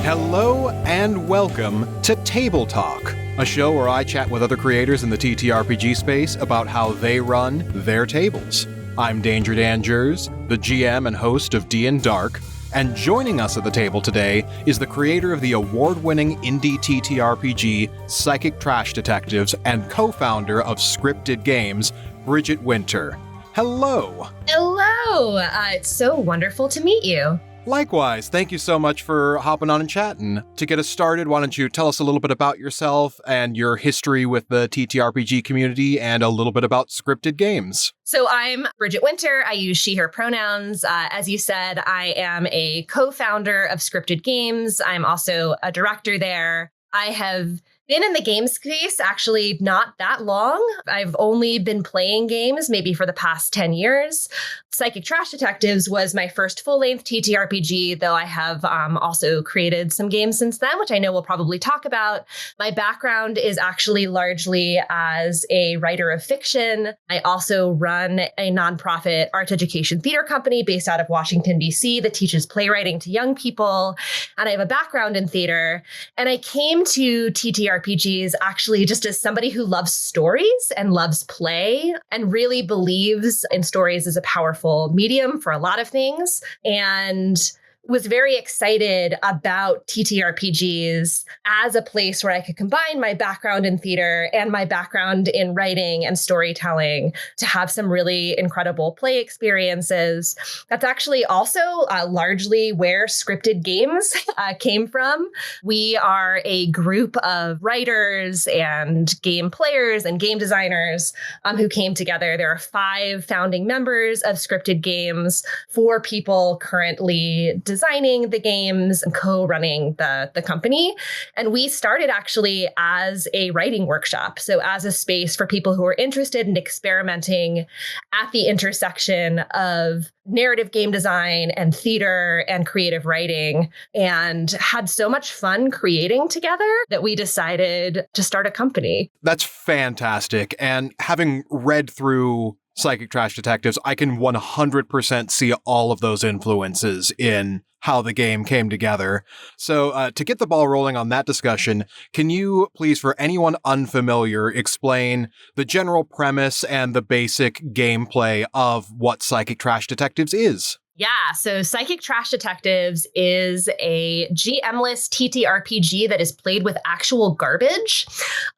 Hello and welcome to Table Talk, a show where I chat with other creators in the TTRPG space about how they run their tables. I'm Danger Dangers, the GM and host of D&Dark, and joining us at the table today is the creator of the award-winning indie TTRPG Psychic Trash Detectives and co-founder of Scryptid Games, Brigitte Winter. Hello! Hello! It's so wonderful to meet you. Likewise, thank you so much for hopping on and chatting. To get us started, why don't you tell us a little bit about yourself and your history with the TTRPG community and a little bit about Scryptid Games. So I'm Brigitte Winter. I use she, her pronouns. As you said, I am a co-founder of Scryptid Games. I'm also a director there. I have been in the game space actually not that long. I've only been playing games maybe for the past 10 years. Psychic Trash Detectives was my first full-length TTRPG, though I have also created some games since then, which I know we'll probably talk about. My background is actually largely as a writer of fiction. I also run a nonprofit art education theater company based out of Washington, D.C. that teaches playwriting to young people. And I have a background in theater. And I came to TTRPGs actually just as somebody who loves stories and loves play and really believes in stories as a powerful medium for a lot of things, and was very excited about TTRPGs as a place where I could combine my background in theater and my background in writing and storytelling to have some really incredible play experiences. That's actually also largely where Scryptid Games came from. We are a group of writers and game players and game designers who came together. There are 5 founding members of Scryptid Games, 4 people currently designing the games and co-running the company. And we started actually as a writing workshop. So as a space for people who are interested in experimenting at the intersection of narrative game design and theater and creative writing, and had so much fun creating together that we decided to start a company. That's fantastic. And having read through Psychic Trash Detectives, I can 100% see all of those influences in how the game came together. So to get the ball rolling on that discussion, can you please, for anyone unfamiliar, explain the general premise and the basic gameplay of what Psychic Trash Detectives is? Yeah, so Psychic Trash Detectives is a GM-less TTRPG that is played with actual garbage.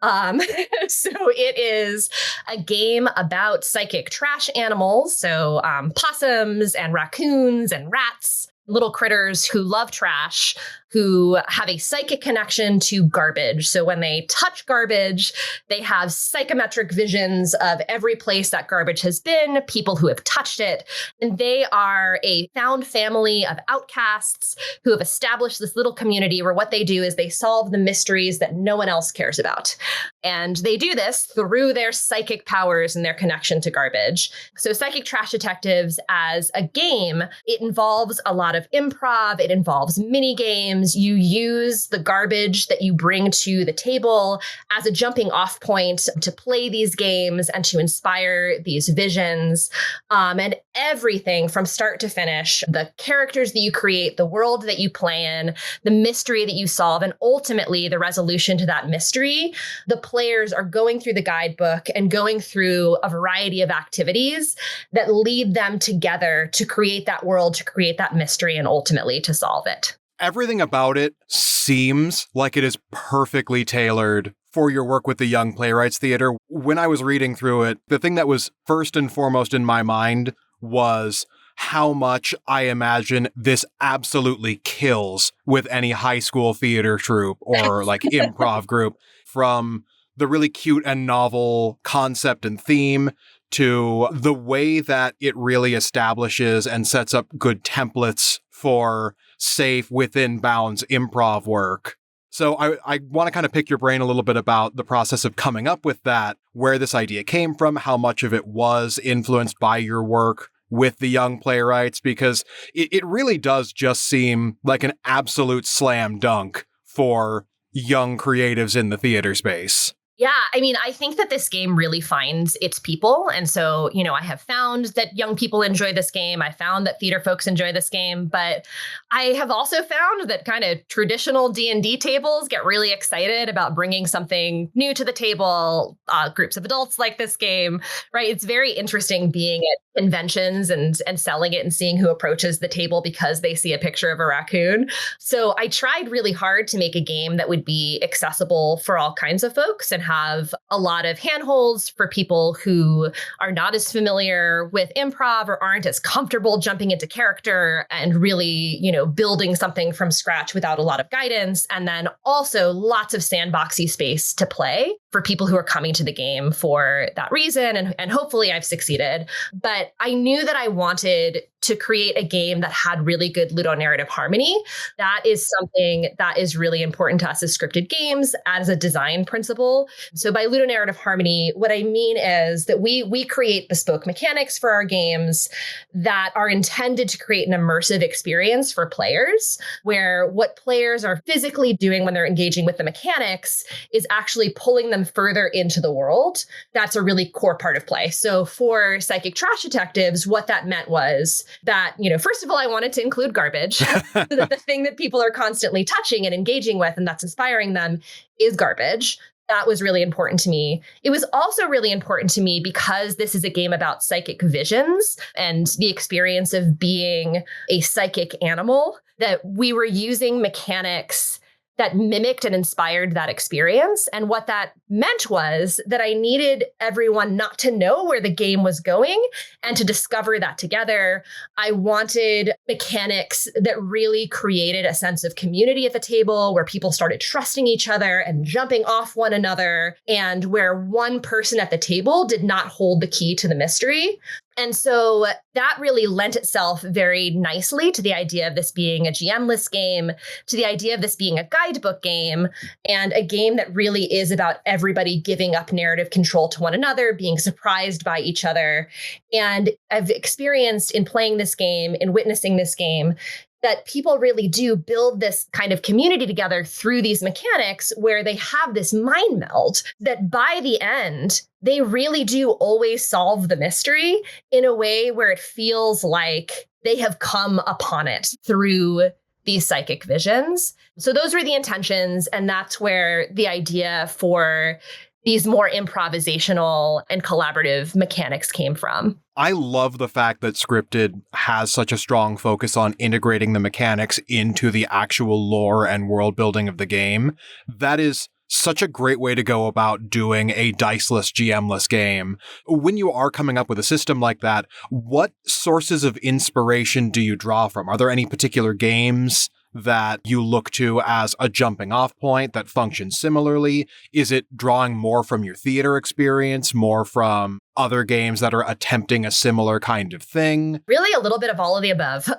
So it is a game about psychic trash animals, so possums and raccoons and rats, little critters who love trash, who have a psychic connection to garbage. So when they touch garbage, they have psychometric visions of every place that garbage has been, people who have touched it. And they are a found family of outcasts who have established this little community where what they do is they solve the mysteries that no one else cares about. And they do this through their psychic powers and their connection to garbage. So Psychic Trash Detectives as a game, it involves a lot of improv. It involves mini games. You use the garbage that you bring to the table as a jumping off point to play these games and to inspire these visions. And everything from start to finish, the characters that you create, the world that you play in, the mystery that you solve, and ultimately the resolution to that mystery, the players are going through the guidebook and going through a variety of activities that lead them together to create that world, to create that mystery, and ultimately to solve it. Everything about it seems like it is perfectly tailored for your work with the Young Playwrights Theater. When I was reading through it, the thing that was first and foremost in my mind was how much I imagine this absolutely kills with any high school theater troupe or like improv group, from the really cute and novel concept and theme to the way that it really establishes and sets up good templates for safe, within bounds improv work. So I want to kind of pick your brain a little bit about the process of coming up with that, where this idea came from, how much of it was influenced by your work with the young playwrights, because it really does just seem like an absolute slam dunk for young creatives in the theater space. Yeah, I mean, I think that this game really finds its people. And so, I have found that young people enjoy this game. I found that theater folks enjoy this game. But I have also found that kind of traditional D&D tables get really excited about bringing something new to the table. Groups of adults like this game, right? It's very interesting being at conventions and selling it and seeing who approaches the table because they see a picture of a raccoon. So I tried really hard to make a game that would be accessible for all kinds of folks and have a lot of handholds for people who are not as familiar with improv or aren't as comfortable jumping into character and really, building something from scratch without a lot of guidance. And then also lots of sandboxy space to play for people who are coming to the game for that reason. And hopefully I've succeeded. But I knew that I wanted to create a game that had really good ludonarrative harmony. That is something that is really important to us as Scryptid Games as a design principle. So by ludonarrative harmony, what I mean is that we create bespoke mechanics for our games that are intended to create an immersive experience for players, where what players are physically doing when they're engaging with the mechanics is actually pulling them further into the world. That's a really core part of play. So for Psychic Trash Detectives, what that meant was that, first of all, I wanted to include garbage so that the thing that people are constantly touching and engaging with and that's inspiring them is garbage. That was really important to me. It was also really important to me because this is a game about psychic visions and the experience of being a psychic animal, that we were using mechanics that mimicked and inspired that experience. And what that meant was that I needed everyone not to know where the game was going and to discover that together. I wanted mechanics that really created a sense of community at the table, where people started trusting each other and jumping off one another, and where one person at the table did not hold the key to the mystery. And so that really lent itself very nicely to the idea of this being a GM-less game, to the idea of this being a guidebook game, and a game that really is about everybody giving up narrative control to one another, being surprised by each other. And I've experienced in playing this game, in witnessing this game, that people really do build this kind of community together through these mechanics where they have this mind meld that by the end, they really do always solve the mystery in a way where it feels like they have come upon it through these psychic visions. So those were the intentions. And that's where the idea for these more improvisational and collaborative mechanics came from. I love the fact that Scryptid has such a strong focus on integrating the mechanics into the actual lore and world building of the game. That is such a great way to go about doing a diceless, GM-less game. When you are coming up with a system like that, what sources of inspiration do you draw from? Are there any particular games that you look to as a jumping off point that functions similarly? Is it drawing more from your theater experience, more from other games that are attempting a similar kind of thing? Really a little bit of all of the above.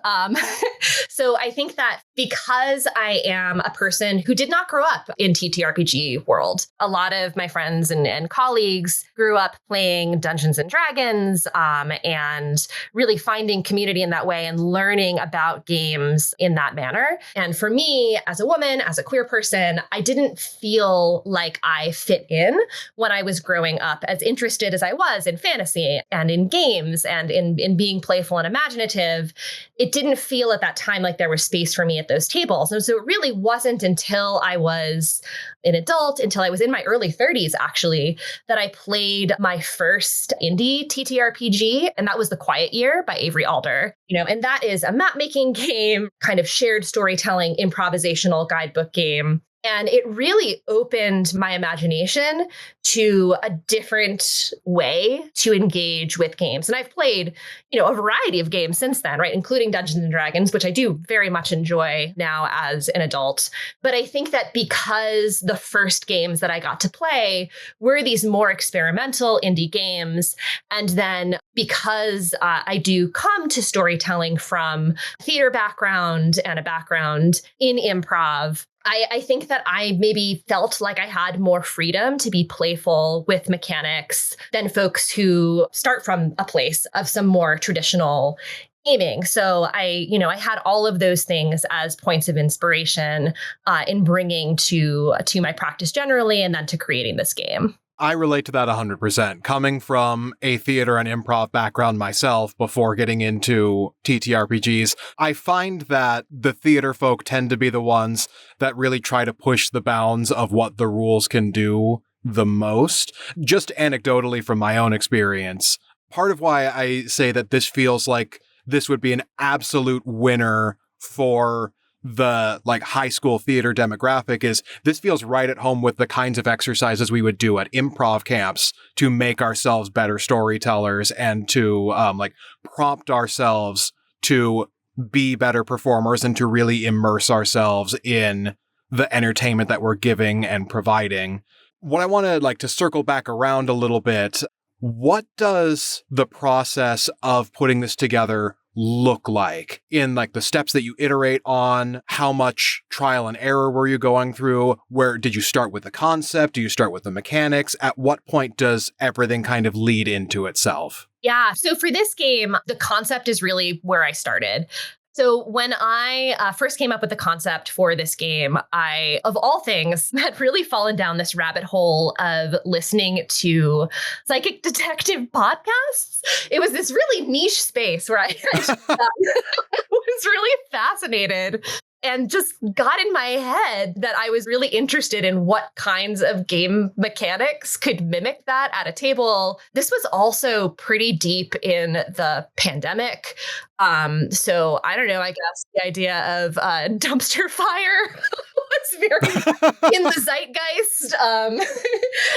So I think that because I am a person who did not grow up in TTRPG world, a lot of my friends and colleagues grew up playing Dungeons and Dragons and really finding community in that way and learning about games in that manner. And for me, as a woman, as a queer person, I didn't feel like I fit in when I was growing up, as interested as I was in fantasy and in games and in being playful and imaginative. It didn't feel at that time like there was space for me at those tables. And so it really wasn't until I was an adult, until I was in my early 30s, actually, that I played my first indie TTRPG. And that was The Quiet Year by Avery Alder. And that is a map making game, kind of shared storytelling, improvisational guidebook game. And it really opened my imagination to a different way to engage with games. And I've played, a variety of games since then, right? Including Dungeons and Dragons, which I do very much enjoy now as an adult. But I think that because the first games that I got to play were these more experimental indie games, and then because I do come to storytelling from a theater background and a background in improv, I think that I maybe felt like I had more freedom to be playful with mechanics than folks who start from a place of some more traditional gaming. So I had all of those things as points of inspiration in bringing to my practice generally, and then to creating this game. I relate to that 100%. Coming from a theater and improv background myself before getting into TTRPGs, I find that the theater folk tend to be the ones that really try to push the bounds of what the rules can do the most. Just anecdotally from my own experience, part of why I say that this feels like this would be an absolute winner for the high school theater demographic is this feels right at home with the kinds of exercises we would do at improv camps to make ourselves better storytellers and to prompt ourselves to be better performers and to really immerse ourselves in the entertainment that we're giving and providing. What I want to circle back around a little bit, what does the process of putting this together look like in the steps that you iterate on? How much trial and error were you going through? Where did you start with the concept? Do you start with the mechanics? At what point does everything kind of lead into itself? Yeah. So for this game, the concept is really where I started. So when I first came up with the concept for this game, I, of all things, had really fallen down this rabbit hole of listening to psychic detective podcasts. It was this really niche space where I was really fascinated and just got in my head that I was really interested in what kinds of game mechanics could mimic that at a table. This was also pretty deep in the pandemic. So I don't know, I guess the idea of dumpster fire was very in the zeitgeist.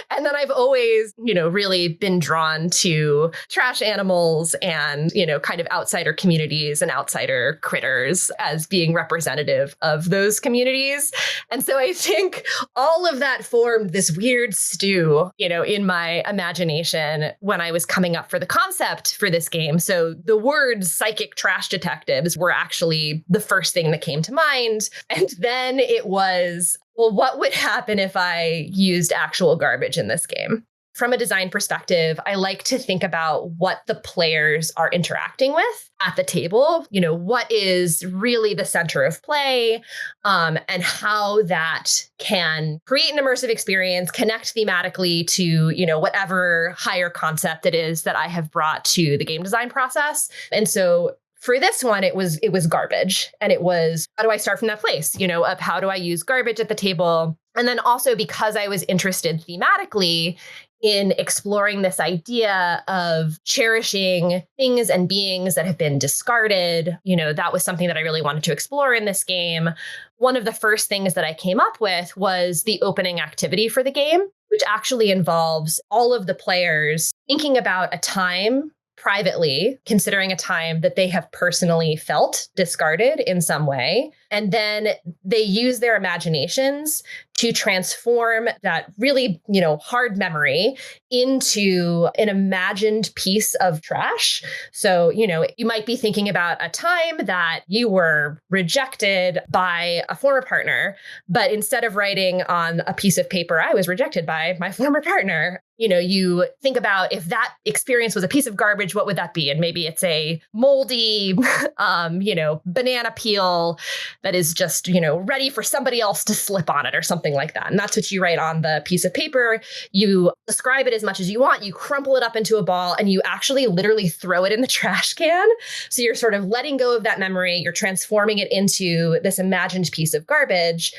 And then I've always, really been drawn to trash animals and, kind of outsider communities and outsider critters as being representative of those communities. And so I think all of that formed this weird stew, in my imagination when I was coming up for the concept for this game. So the words psychic trash detectives were actually the first thing that came to mind. And then it was, well, what would happen if I used actual garbage in this game? From a design perspective, I like to think about what the players are interacting with at the table. What is really the center of play, and how that can create an immersive experience, connect thematically to, whatever higher concept it is that I have brought to the game design process. And so for this one, it was garbage. And it was, how do I start from that place, of how do I use garbage at the table? And then also because I was interested thematically in exploring this idea of cherishing things and beings that have been discarded, that was something that I really wanted to explore in this game. One of the first things that I came up with was the opening activity for the game, which actually involves all of the players thinking about a time privately, considering a time that they have personally felt discarded in some way. And then they use their imaginations to transform that really, hard memory into an imagined piece of trash. So, you might be thinking about a time that you were rejected by a former partner, but instead of writing on a piece of paper, I was rejected by my former partner, you think about if that experience was a piece of garbage, what would that be? And maybe it's a moldy, banana peel that is just, ready for somebody else to slip on it or something like that. And that's what you write on the piece of paper. You describe it as much as you want. You crumple it up into a ball and you actually literally throw it in the trash can. So you're sort of letting go of that memory. You're transforming it into this imagined piece of garbage.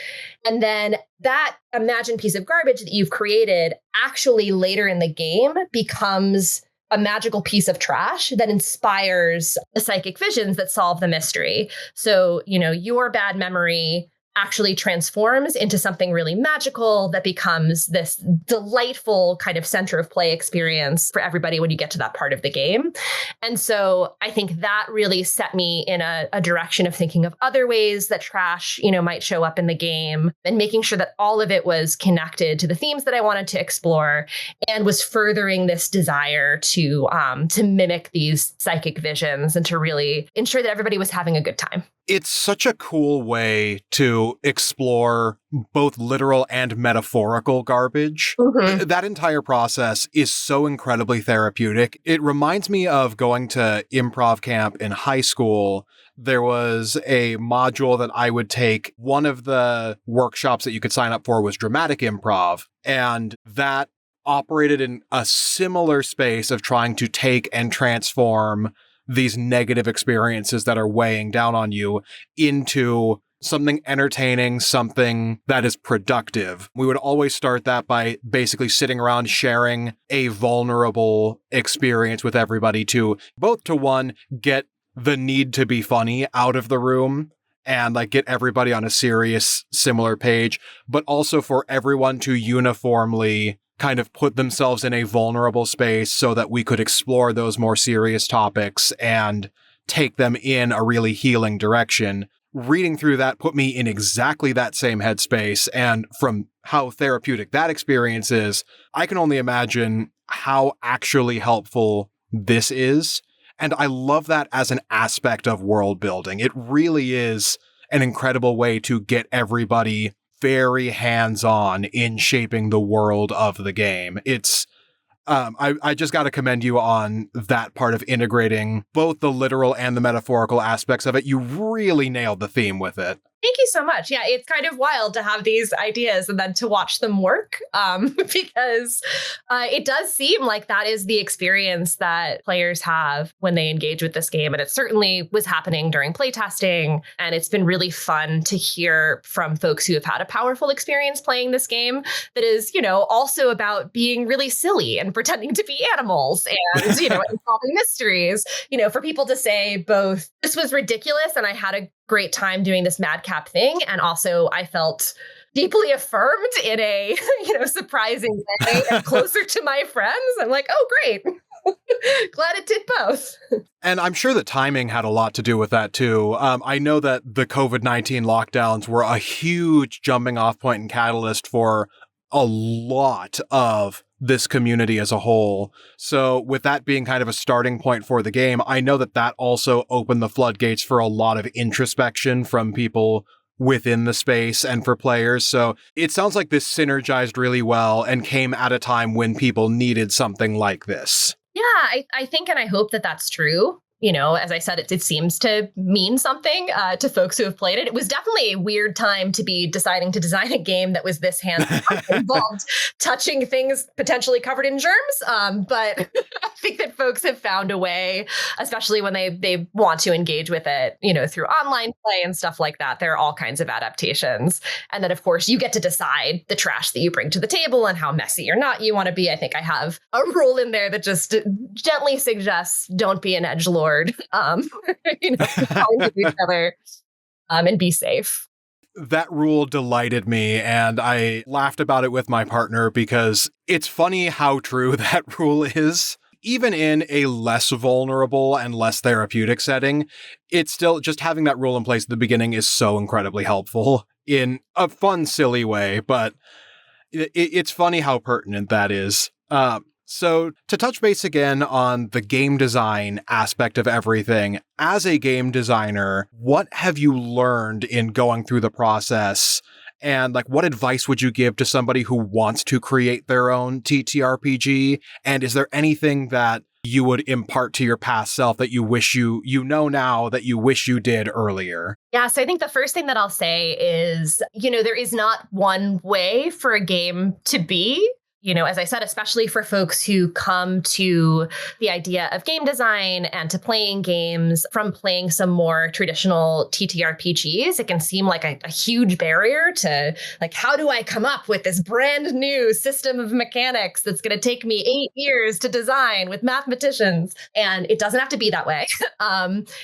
And then that imagined piece of garbage that you've created actually later in the game becomes a magical piece of trash that inspires the psychic visions that solve the mystery. So, your bad memory actually transforms into something really magical that becomes this delightful kind of center of play experience for everybody when you get to that part of the game. And so I think that really set me in a direction of thinking of other ways that trash, might show up in the game and making sure that all of it was connected to the themes that I wanted to explore and was furthering this desire to mimic these psychic visions and to really ensure that everybody was having a good time. It's such a cool way to explore both literal and metaphorical garbage. Mm-hmm. That entire process is so incredibly therapeutic. It reminds me of going to improv camp in high school. There was a module that I would take. One of the workshops that you could sign up for was dramatic improv, and that operated in a similar space of trying to take and transform these negative experiences that are weighing down on you into something entertaining, something that is productive. We would always start that by basically sitting around sharing a vulnerable experience with everybody to both to one, get the need to be funny out of the room and like get everybody on a serious, similar page, but also for everyone to uniformly kind of put themselves in a vulnerable space so that we could explore those more serious topics and take them in a really healing direction. Reading through that put me in exactly that same headspace. And from how therapeutic that experience is, I can only imagine how actually helpful this is. And I love that as an aspect of world building. It really is an incredible way to get everybody very hands-on in shaping the world of the game. It's, I just got to commend you on that part of integrating both the literal and the metaphorical aspects of it. You really nailed the theme with it. Thank you so much. Yeah, it's kind of wild to have these ideas and then to watch them work because it does seem like that is the experience that players have when they engage with this game. And it certainly was happening during playtesting. And it's been really fun to hear from folks who have had a powerful experience playing this game that is, also about being really silly and pretending to be animals and, and solving mysteries. For people to say both, this was ridiculous and I had a great time doing this madcap thing. And also I felt deeply affirmed in a, surprising way and closer to my friends. I'm like, oh, great. Glad it did both. And I'm sure the timing had a lot to do with that, too. I know that the COVID-19 lockdowns were a huge jumping off point and catalyst for a lot of this community as a whole. So with that being kind of a starting point for the game, I know that that also opened the floodgates for a lot of introspection from people within the space and for players. So it sounds like this synergized really well and came at a time when people needed something like this. Yeah, I think and I hope that that's true. As I said, it seems to mean something to folks who have played it. It was definitely a weird time to be deciding to design a game that was this hands-on, involved touching things potentially covered in germs. But I think that folks have found a way, especially when they want to engage with it, through online play and stuff like that. There are all kinds of adaptations. And then, of course, you get to decide the trash that you bring to the table and how messy or not you want to be. I think I have a rule in there that just gently suggests don't be an edgelord. Kind to each other, and be safe. That rule delighted me, and I laughed about it with my partner because it's funny how true that rule is. Even in a less vulnerable and less therapeutic setting, it's still just having that rule in place at the beginning is so incredibly helpful in a fun, silly way, but it's funny how pertinent that is. So to touch base again on the game design aspect of everything, as a game designer, what have you learned in going through the process? And what advice would you give to somebody who wants to create their own TTRPG? And is there anything that you would impart to your past self that you wish you know now that you wish you did earlier? Yeah, so I think the first thing that I'll say is, there is not one way for a game to be. As I said, especially for folks who come to the idea of game design and to playing games from playing some more traditional TTRPGs, it can seem like a huge barrier to how do I come up with this brand new system of mechanics that's going to take me 8 years to design with mathematicians? And it doesn't have to be that way.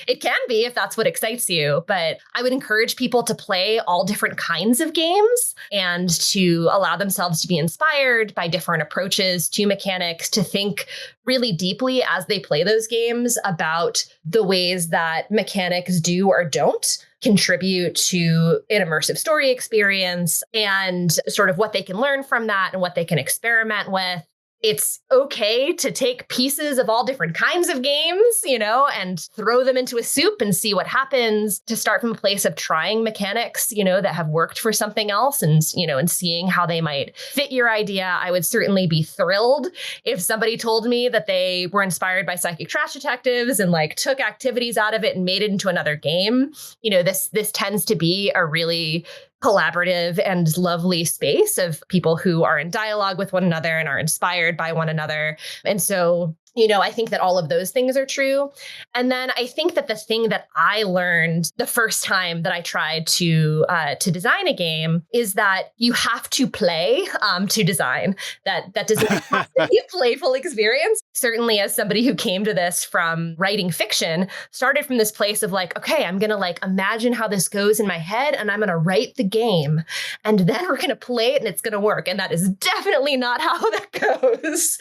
It can be if that's what excites you, but I would encourage people to play all different kinds of games and to allow themselves to be inspired by different approaches to mechanics, to think really deeply as they play those games about the ways that mechanics do or don't contribute to an immersive story experience and sort of what they can learn from that and what they can experiment with. it's okay to take pieces of all different kinds of games, and throw them into a soup and see what happens, to start from a place of trying mechanics, that have worked for something else and seeing how they might fit your idea. I would certainly be thrilled if somebody told me that they were inspired by Psychic Trash Detectives and like took activities out of it and made it into another game. This tends to be a really collaborative and lovely space of people who are in dialogue with one another and are inspired by one another. And so, I think that all of those things are true. And then I think that the thing that I learned the first time that I tried to design a game is that you have to play to design. That doesn't have to be a playful experience. Certainly, as somebody who came to this from writing fiction, started from this place of like, okay, I'm gonna like imagine how this goes in my head, and I'm gonna write the game, and then we're gonna play it, and it's gonna work. And that is definitely not how that goes.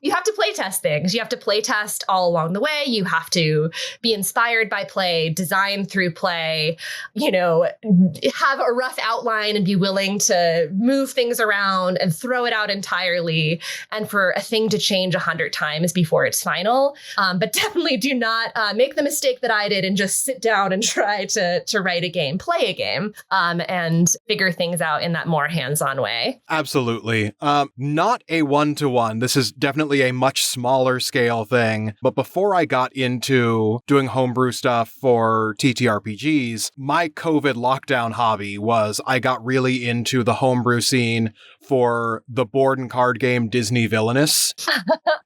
You have to play test things. You have to play test all along the way. You have to be inspired by play, design through play, have a rough outline and be willing to move things around and throw it out entirely, and for a thing to change 100 times before it's final. But definitely do not make the mistake that I did and just sit down and try to write a game, play a game, and figure things out in that more hands-on way. Absolutely. Not a one-to-one. This is definitely a much smaller scale thing. But before I got into doing homebrew stuff for TTRPGs, my COVID lockdown hobby was I got really into the homebrew scene for the board and card game Disney Villainous.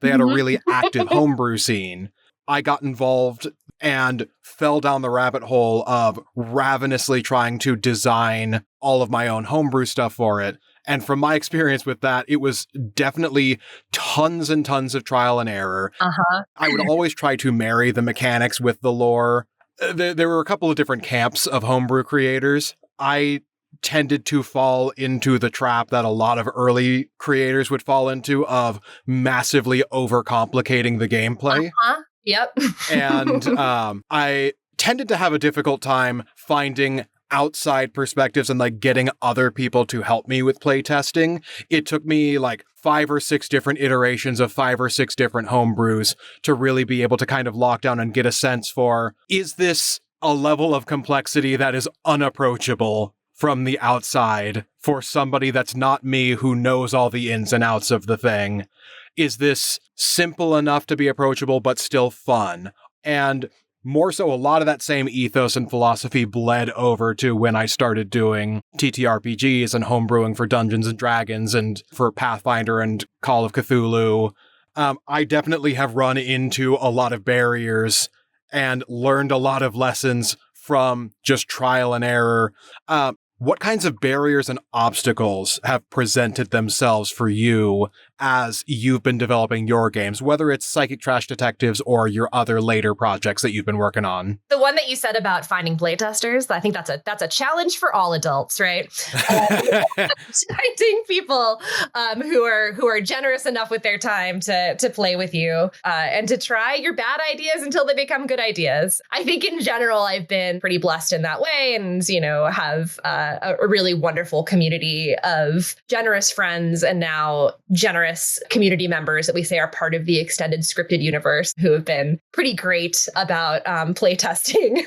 They had a really active homebrew scene. I got involved and fell down the rabbit hole of ravenously trying to design all of my own homebrew stuff for it. And from my experience with that, it was definitely tons and tons of trial and error. I would always try to marry the mechanics with the lore. There were a couple of different camps of homebrew creators. I tended to fall into the trap that a lot of early creators would fall into of massively overcomplicating the gameplay. Yep. And I tended to have a difficult time finding outside perspectives and like getting other people to help me with playtesting. It took me like 5 or 6 different iterations of 5 or 6 different homebrews to really be able to kind of lock down and get a sense for, is this a level of complexity that is unapproachable from the outside for somebody that's not me who knows all the ins and outs of the thing? Is this simple enough to be approachable but still fun? And more so, a lot of that same ethos and philosophy bled over to when I started doing TTRPGs and homebrewing for Dungeons and Dragons and for Pathfinder and Call of Cthulhu. I definitely have run into a lot of barriers and learned a lot of lessons from just trial and error. What kinds of barriers and obstacles have presented themselves for you as you've been developing your games, whether it's Psychic Trash Detectives or your other later projects that you've been working on? The one that you said about finding playtesters, I think that's a challenge for all adults, right? Finding people who are generous enough with their time to play with you and to try your bad ideas until they become good ideas. I think in general, I've been pretty blessed in that way, and have a really wonderful community of generous friends and now generous community members that we say are part of the extended Scryptid universe, who have been pretty great about playtesting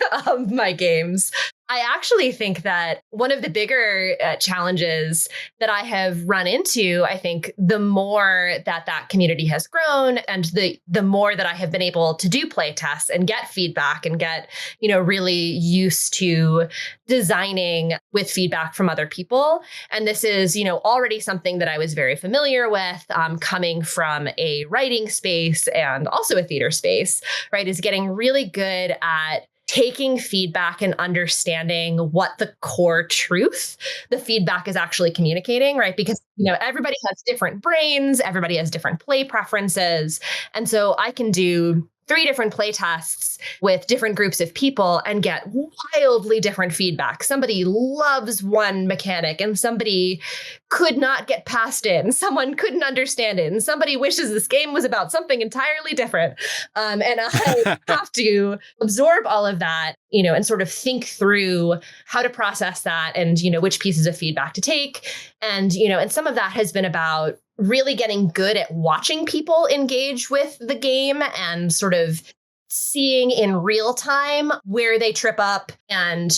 my games. I actually think that one of the bigger challenges that I have run into, I think the more that community has grown and the more that I have been able to do play tests and get feedback and get, really used to designing with feedback from other people. And this is, already something that I was very familiar with, coming from a writing space and also a theater space, right, is getting really good at taking feedback and understanding what the core truth the feedback is actually communicating, right? Because, everybody has different brains, everybody has different play preferences. And so I can do 3 different play tests with different groups of people and get wildly different feedback. Somebody loves one mechanic and somebody could not get past it and someone couldn't understand it and somebody wishes this game was about something entirely different. And I have to absorb all of that, and sort of think through how to process that and, which pieces of feedback to take. And, and some of that has been about really getting good at watching people engage with the game and sort of seeing in real time where they trip up. And,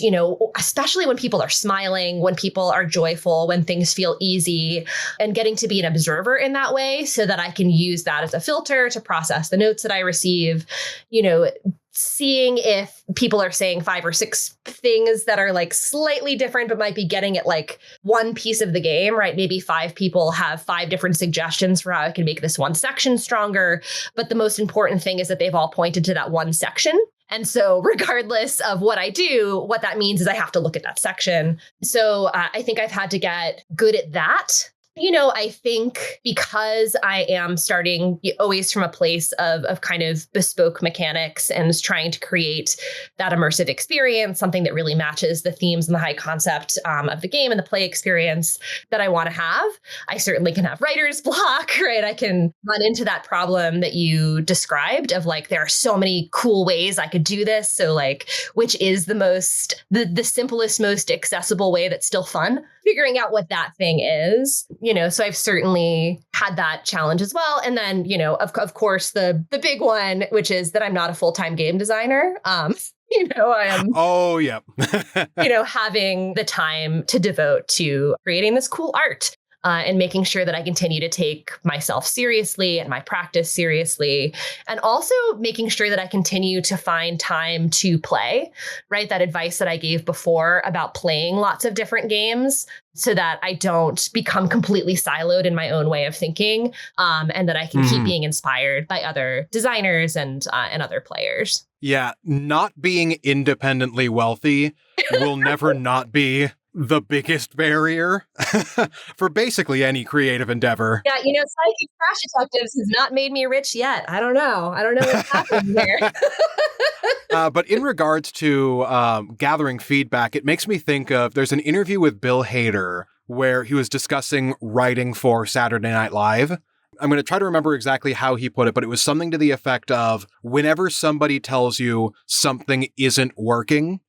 especially when people are smiling, when people are joyful, when things feel easy, and getting to be an observer in that way so that I can use that as a filter to process the notes that I receive, seeing if people are saying 5 or 6 things that are like slightly different, but might be getting at like one piece of the game, right? Maybe 5 people have 5 different suggestions for how I can make this one section stronger. But the most important thing is that they've all pointed to that one section. And so regardless of what I do, what that means is I have to look at that section. So I think I've had to get good at that. I think because I am starting always from a place of kind of bespoke mechanics and trying to create that immersive experience, something that really matches the themes and the high concept of the game and the play experience that I want to have. I certainly can have writer's block, right? I can run into that problem that you described of like, there are so many cool ways I could do this. So like, which is the simplest, most accessible way that's still fun? Figuring out what that thing is, so I've certainly had that challenge as well. And then, of course, the big one, which is that I'm not a full-time game designer. I am. Oh, yeah. Having the time to devote to creating this cool art. And making sure that I continue to take myself seriously and my practice seriously. And also making sure that I continue to find time to play, right? That advice that I gave before about playing lots of different games so that I don't become completely siloed in my own way of thinking, and that I can keep being inspired by other designers and other players. Yeah, not being independently wealthy will never not be the biggest barrier for basically any creative endeavor. Yeah, Psychic Trash Detectives has not made me rich yet. I don't know what's happening there. But in regards to gathering feedback, it makes me think of, there's an interview with Bill Hader where he was discussing writing for Saturday Night Live. I'm going to try to remember exactly how he put it, but it was something to the effect of, whenever somebody tells you something isn't working,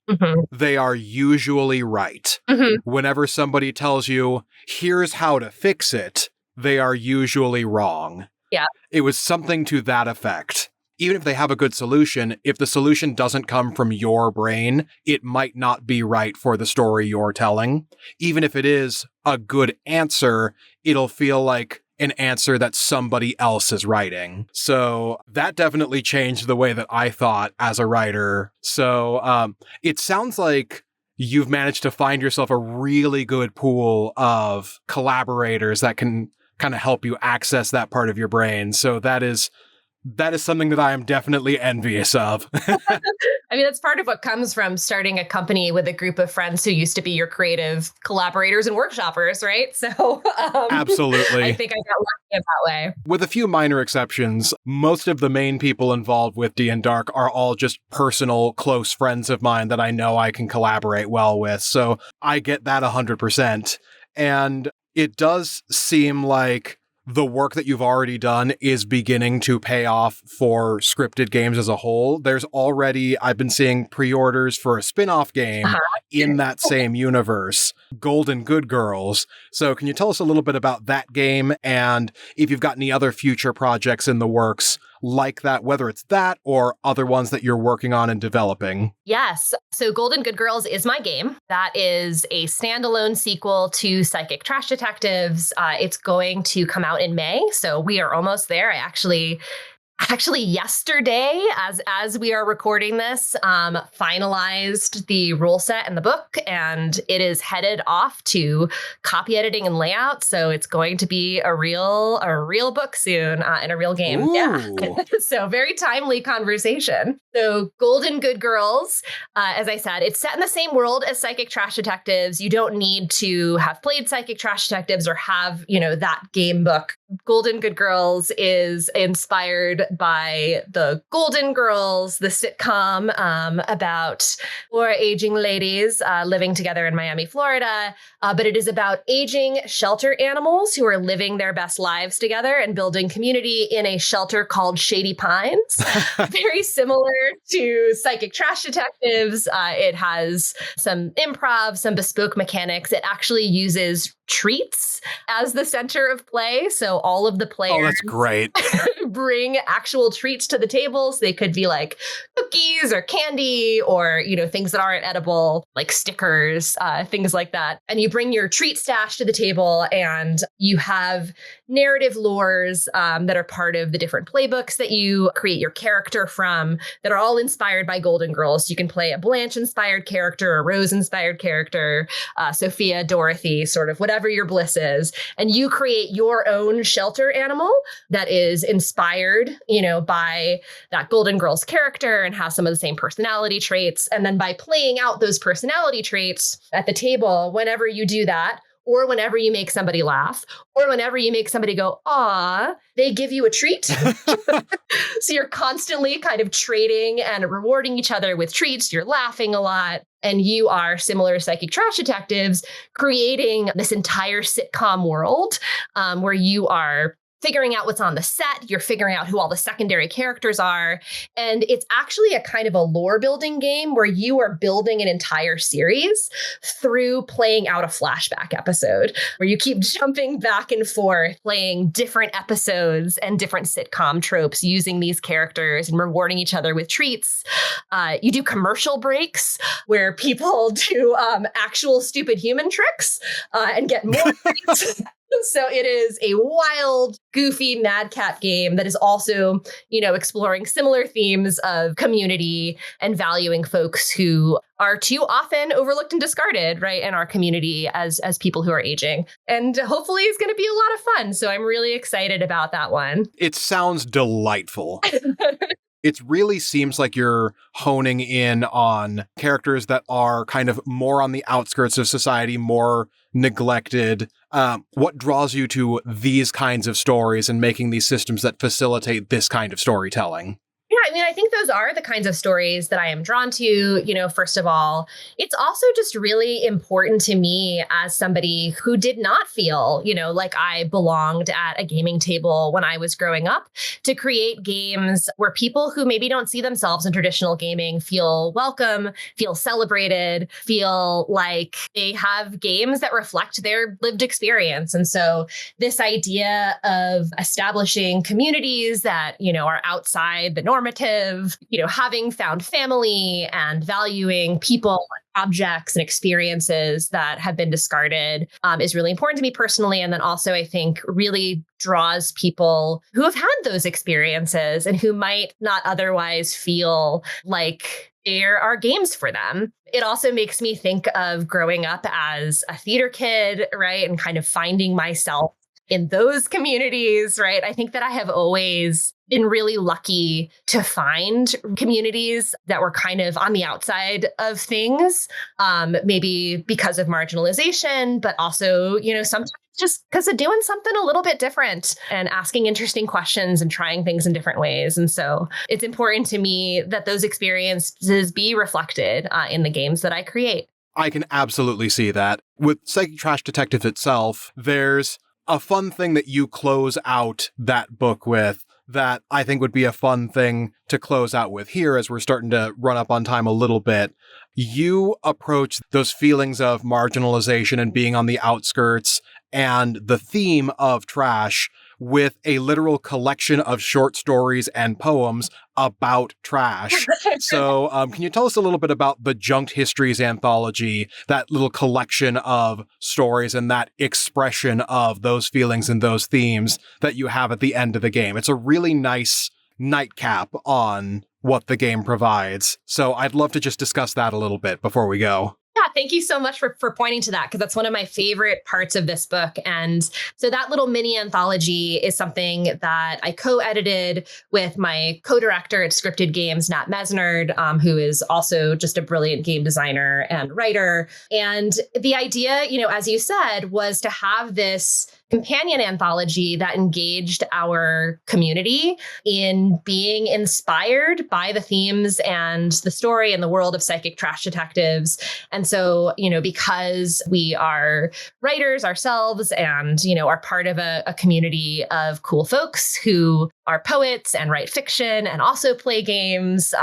they are usually right. Whenever somebody tells you, here's how to fix it, they are usually wrong. Yeah. It was something to that effect. Even if they have a good solution, if the solution doesn't come from your brain, it might not be right for the story you're telling. Even if it is a good answer, it'll feel like an answer that somebody else is writing. So that definitely changed the way that I thought as a writer. So it sounds like you've managed to find yourself a really good pool of collaborators that can kind of help you access that part of your brain. So that is something that I am definitely envious of. I mean, that's part of what comes from starting a company with a group of friends who used to be your creative collaborators and workshoppers, right? So absolutely. I think I got lucky in that way. With a few minor exceptions, most of the main people involved with D&Dark are all just personal, close friends of mine that I know I can collaborate well with. So I get that 100%. And it does seem like the work that you've already done is beginning to pay off for Scryptid Games as a whole. There's already, I've been seeing pre-orders for a spin-off game in that same universe, Golden Good Girls. So can you tell us a little bit about that game, and if you've got any other future projects in the works like that, whether it's that or other ones that you're working on and developing? Yes. So Golden Good Girls is my game. That is a standalone sequel to Psychic Trash Detectives. It's going to come out in May. So we are almost there. I actually yesterday, as we are recording this, finalized the rule set and the book, and it is headed off to copy editing and layout. So it's going to be a real book soon, and a real game. Ooh. Yeah. So very timely conversation. So Golden Good Girls, as I said, it's set in the same world as Psychic Trash Detectives. You don't need to have played Psychic Trash Detectives or have, that game book. Golden Good Girls is inspired by the Golden Girls, the sitcom about 4 aging ladies living together in Miami, Florida. But it is about aging shelter animals who are living their best lives together and building community in a shelter called Shady Pines. Very similar to Psychic Trash Detectives. It has some improv, some bespoke mechanics. It actually uses treats as the center of play. So all of the players Oh, that's great. bring actual treats to the table. So they could be like cookies or candy or, things that aren't edible, like stickers, things like that. And you bring your treat stash to the table and you have narrative lores that are part of the different playbooks that you create your character from that are all inspired by Golden Girls. You can play a Blanche-inspired character, a Rose-inspired character, Sophia, Dorothy, sort of whatever your bliss is. And you create your own shelter animal that is inspired, by that Golden Girls character and has some of the same personality traits. And then by playing out those personality traits at the table, whenever you do that, or whenever you make somebody laugh, or whenever you make somebody go, "Aw," they give you a treat. So you're constantly kind of trading and rewarding each other with treats. You're laughing a lot. And you are, similar to Psychic Trash Detectives, creating this entire sitcom world where you are figuring out what's on the set. You're figuring out who all the secondary characters are. And it's actually a kind of a lore building game where you are building an entire series through playing out a flashback episode, where you keep jumping back and forth, playing different episodes and different sitcom tropes using these characters and rewarding each other with treats. You do commercial breaks where people do actual stupid human tricks and get more treats. So it is a wild, goofy, madcap game that is also, exploring similar themes of community and valuing folks who are too often overlooked and discarded, right, in our community as people who are aging. And hopefully it's going to be a lot of fun. So I'm really excited about that one. It sounds delightful. It really seems like you're honing in on characters that are kind of more on the outskirts of society, more neglected. What draws you to these kinds of stories and making these systems that facilitate this kind of storytelling? Yeah, I think those are the kinds of stories that I am drawn to. First of all, it's also just really important to me as somebody who did not feel, like I belonged at a gaming table when I was growing up, to create games where people who maybe don't see themselves in traditional gaming feel welcome, feel celebrated, feel like they have games that reflect their lived experience. And so this idea of establishing communities that, are outside the normative, having found family and valuing people, objects and experiences that have been discarded is really important to me personally. And then also, I think, really draws people who have had those experiences and who might not otherwise feel like there are games for them. It also makes me think of growing up as a theater kid, right? And kind of finding myself in those communities, right? I think that I have always been really lucky to find communities that were kind of on the outside of things, maybe because of marginalization, but also, sometimes just because of doing something a little bit different and asking interesting questions and trying things in different ways. And so it's important to me that those experiences be reflected in the games that I create. I can absolutely see that. With Psychic Trash Detective itself, there's a fun thing that you close out that book with that I think would be a fun thing to close out with here as we're starting to run up on time a little bit. You approach those feelings of marginalization and being on the outskirts and the theme of trash with a literal collection of short stories and poems about trash. So can you tell us a little bit about the Junked Histories anthology, that little collection of stories and that expression of those feelings and those themes that you have at the end of the game? It's a really nice nightcap on what the game provides. So I'd love to just discuss that a little bit before we go. Yeah, thank you so much for pointing to that, because that's one of my favorite parts of this book. And so that little mini anthology is something that I co-edited with my co-director at Scryptid Games, Nat Mesnard, who is also just a brilliant game designer and writer. And the idea, as you said, was to have this companion anthology that engaged our community in being inspired by the themes and the story and the world of Psychic Trash Detectives. And so, because we are writers ourselves and, are part of a community of cool folks who are poets and write fiction and also play games,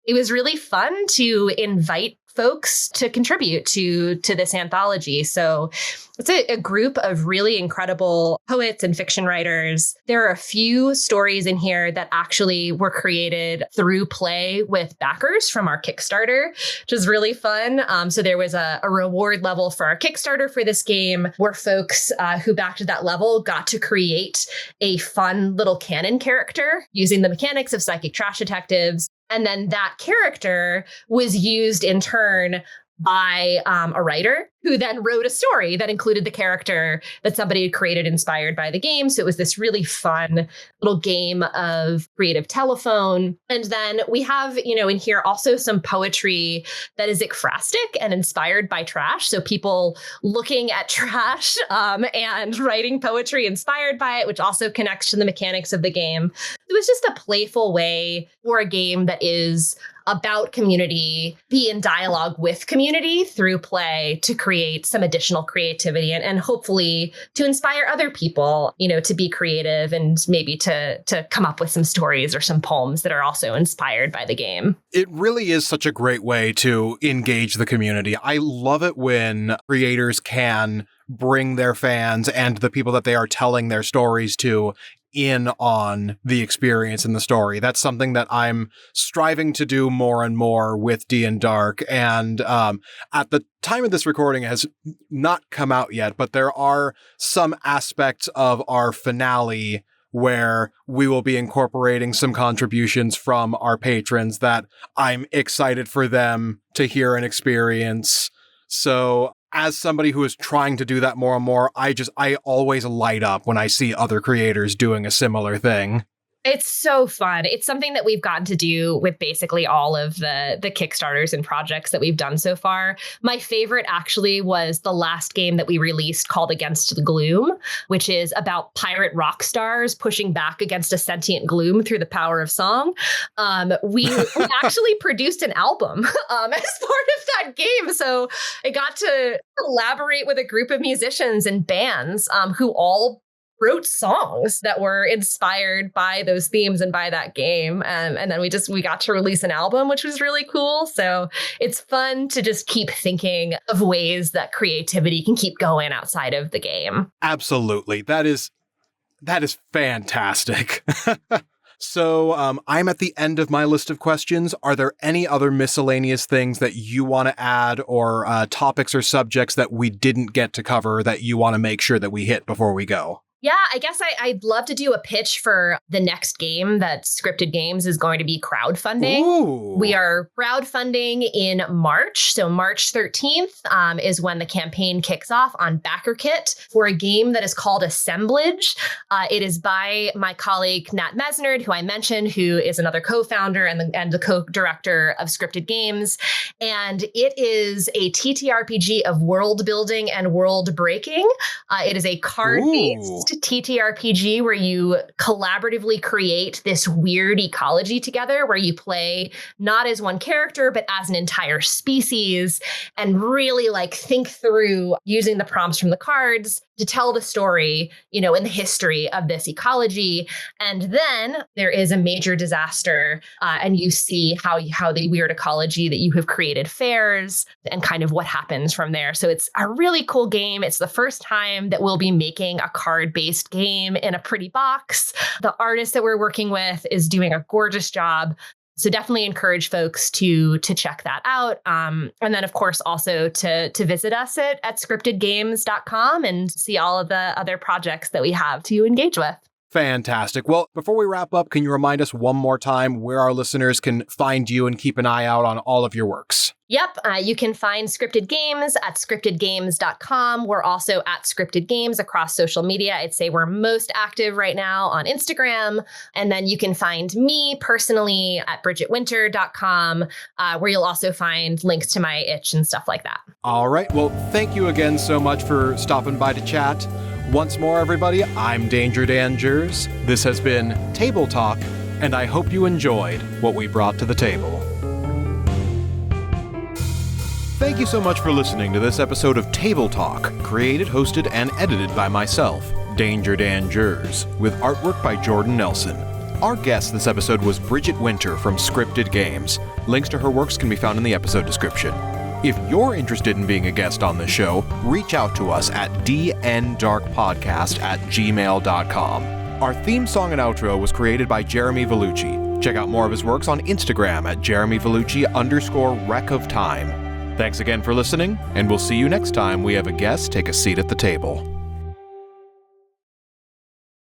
it was really fun to invite folks to contribute to this anthology. So it's a group of really incredible poets and fiction writers. There are a few stories in here that actually were created through play with backers from our Kickstarter, which is really fun. So there was a reward level for our Kickstarter for this game where folks who backed at that level got to create a fun little canon character using the mechanics of Psychic Trash Detectives. And then that character was used in turn by a writer who then wrote a story that included the character that somebody had created inspired by the game. So it was this really fun little game of creative telephone. And then we have, in here also some poetry that is ekphrastic and inspired by trash. So people looking at trash and writing poetry inspired by it, which also connects to the mechanics of the game. It was just a playful way for a game that is about community, be in dialogue with community through play to create some additional creativity and hopefully to inspire other people, to be creative and maybe to come up with some stories or some poems that are also inspired by the game. It really is such a great way to engage the community. I love it when creators can bring their fans and the people that they are telling their stories to in on the experience and the story. That's something that I'm striving to do more and more with D&Dark. And at the time of this recording, it has not come out yet, but there are some aspects of our finale where we will be incorporating some contributions from our patrons that I'm excited for them to hear and experience. So as somebody who is trying to do that more and more, I always light up when I see other creators doing a similar thing. It's so fun. It's something that we've gotten to do with basically all of the Kickstarters and projects that we've done so far. My favorite actually was the last game that we released called Against the Gloom, which is about pirate rock stars pushing back against a sentient gloom through the power of song. We actually produced an album as part of that game. So I got to collaborate with a group of musicians and bands who all wrote songs that were inspired by those themes and by that game. And then we got to release an album, which was really cool. So it's fun to just keep thinking of ways that creativity can keep going outside of the game. Absolutely. That is fantastic. So I'm at the end of my list of questions. Are there any other miscellaneous things that you want to add or topics or subjects that we didn't get to cover that you want to make sure that we hit before we go? Yeah, I guess I'd love to do a pitch for the next game that Scryptid Games is going to be crowdfunding. Ooh. We are crowdfunding in March. So March 13th is when the campaign kicks off on BackerKit for a game that is called Assemblage. It is by my colleague Nat Mesnard, who I mentioned, who is another co-founder and the co-director of Scryptid Games. And it is a TTRPG of world building and world breaking. It is a card-based TTRPG where you collaboratively create this weird ecology together where you play not as one character, but as an entire species and really think through using the prompts from the cards to tell the story, in the history of this ecology. And then there is a major disaster and you see how the weird ecology that you have created fares and kind of what happens from there. So it's a really cool game. It's the first time that we'll be making a card-based game in a pretty box. The artist that we're working with is doing a gorgeous job. So definitely encourage folks to check that out. And then, of course, also to visit us at scryptidgames.com and see all of the other projects that we have to engage with. Fantastic. Well, before we wrap up, can you remind us one more time where our listeners can find you and keep an eye out on all of your works? Yep. You can find Scryptid Games at scryptidgames.com. We're also at Scryptid Games across social media. I'd say we're most active right now on Instagram. And then you can find me personally at BrigitteWinter.com, where you'll also find links to my itch and stuff like that. All right. Well, thank you again so much for stopping by to chat. Once more, everybody, I'm Danger Dangers. This has been Table Talk, and I hope you enjoyed what we brought to the table. Thank you so much for listening to this episode of Table Talk, created, hosted, and edited by myself, Danger Dangers, with artwork by Jordan Nelson. Our guest this episode was Brigitte Winter from Scryptid Games. Links to her works can be found in the episode description. If you're interested in being a guest on the show, reach out to us at dndarkpodcast@gmail.com. Our theme song and outro was created by Jeremy Vellucci. Check out more of his works on Instagram at JeremyVellucci_Wreck of Time. Thanks again for listening, and we'll see you next time we have a guest take a seat at the table.